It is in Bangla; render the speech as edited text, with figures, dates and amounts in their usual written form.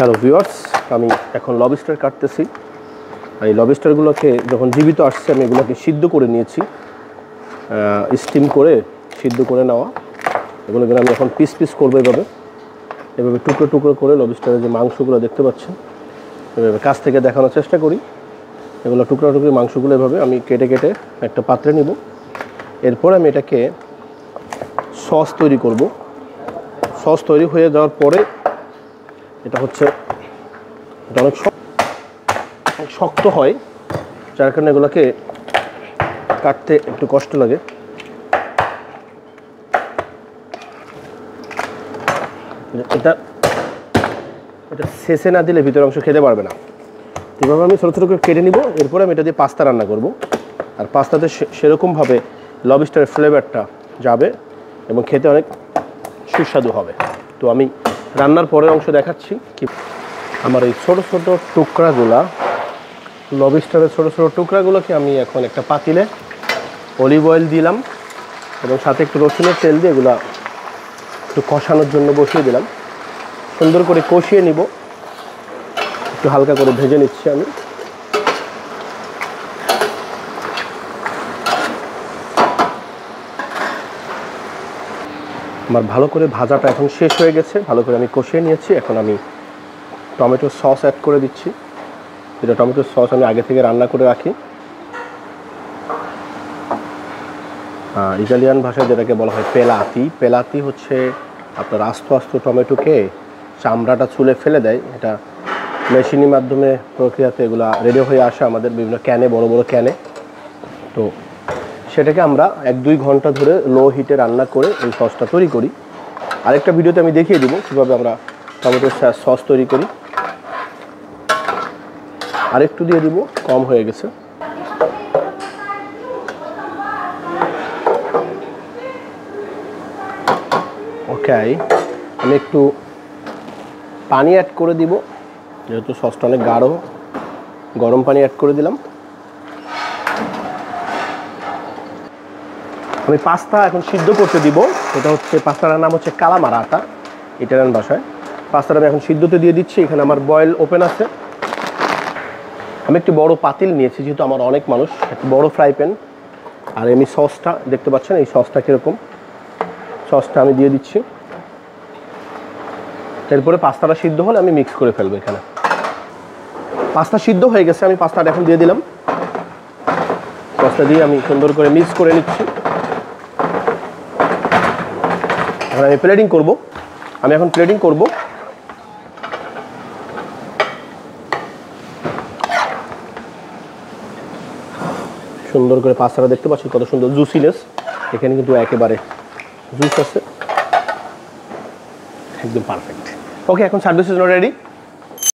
হ্যালো ভিউয়ার্স, আমি এখন লবস্টার কাটতেছি। এই লবস্টারগুলোকে যখন জীবিত আসছে আমি এগুলোকে সিদ্ধ করে নিয়েছি, স্টিম করে সিদ্ধ করে নেওয়া। এগুলোকে আমি এখন পিস পিস করবো, এভাবে টুকরো টুকরো করে লবস্টারের যে মাংসগুলো দেখতে পাচ্ছেন এভাবে কাছ থেকে দেখানোর চেষ্টা করি। এগুলো টুকরো টুকরো মাংসগুলো এভাবে আমি কেটে কেটে একটা পাত্রে নিব। এরপর আমি এটাকে সস তৈরি করব। সস তৈরি হয়ে যাওয়ার পরে এটা অনেক শক্ত হয়, যার কারণে এগুলোকে কাটতে একটু কষ্ট লাগে। এটা শেষে না দিলে ভিতরের অংশ খেতে পারবে না। এভাবে আমি ছোটো ছোটো করে কেটে নিব। এরপরে আমি এটা দিয়ে পাস্তা রান্না করব। আর পাস্তাতে সেরকমভাবে লবস্টারের ফ্লেভারটা যাবে এবং খেতে অনেক সুস্বাদু হবে। তো আমি রান্নার পরের অংশ দেখাচ্ছি। কি আমার এই ছোটো ছোটো টুকরাগুলা, লবস্টারের ছোটো ছোটো টুকরাগুলোকে আমি এখন একটা পাতিলে অলিভ অয়েল দিলাম এবং সাথে একটু রসুনের তেল দিয়ে এগুলা একটু কষানোর জন্য বসিয়ে দিলাম। সুন্দর করে কষিয়ে নিব, একটু হালকা করে ভেজে নিচ্ছি আমি। আমার ভালো করে ভাজাটা এখন শেষ হয়ে গেছে, ভালো করে আমি কষিয়ে নিয়েছি। এখন আমি টমেটো সস অ্যাড করে দিচ্ছি। এটা টমেটো সস আমি আগে থেকে রান্না করে রাখি। ইটালিয়ান ভাষায় যেটাকে বলা হয় পেলাতি হচ্ছে আপনার আস্ত আস্ত টমেটোকে চামড়াটা ছুলে ফেলে দেয়। এটা মেশিনের মাধ্যমে প্রক্রিয়াতে এগুলো রেডি হয়ে আসে আমাদের বিভিন্ন ক্যানে, বড় বড় ক্যানে। তো সেটাকে আমরা 1-2 ঘন্টা ধরে লো হিটে রান্না করে এই সসটা তৈরি করি। আরেকটা ভিডিওতে আমি দেখিয়ে দিব কীভাবে আমরা টমেটোর সস তৈরি করি। আরেকটু দিয়ে দিব, কম হয়ে গেছে। ওকে, আমি একটু পানি অ্যাড করে দিব, যেহেতু সসটা অনেক গাঢ়। গরম পানি অ্যাড করে দিলাম। আমি পাস্তা এখন সিদ্ধ করতে দিব। এটা হচ্ছে পাস্তাটার নাম হচ্ছে কালামারাটা ইটালিয়ান ভাষায়। পাস্তাটা আমি এখন সিদ্ধতে দিয়ে দিচ্ছি। এখানে আমার বয়েল ওপেন আছে। আমি একটি বড় পাতিল নিয়েছি, যেহেতু আমার অনেক মানুষ, একটি বড় ফ্রাই প্যান। আর আমি সসটা দেখতে পাচ্ছেন, এই সসটা কীরকম, সসটা আমি দিয়ে দিচ্ছি। এরপরে পাস্তাটা সিদ্ধ হলে আমি মিক্স করে ফেলবো। এখানে পাস্তা সিদ্ধ হয়ে গেছে, আমি পাস্তাটা এখন দিয়ে দিলাম। পাস্তা দিয়ে আমি সুন্দর করে মিক্স করে নিচ্ছি। এখন আমি প্লেটিং করব। সুন্দর করে পাস্তাটা দেখতে পাচ্ছি কত সুন্দর জুসিনেস। এখানে কিন্তু একেবারে জুস আছে, একদম পারফেক্ট। ওকে, এখন সার্ভিস ইজ রেডি।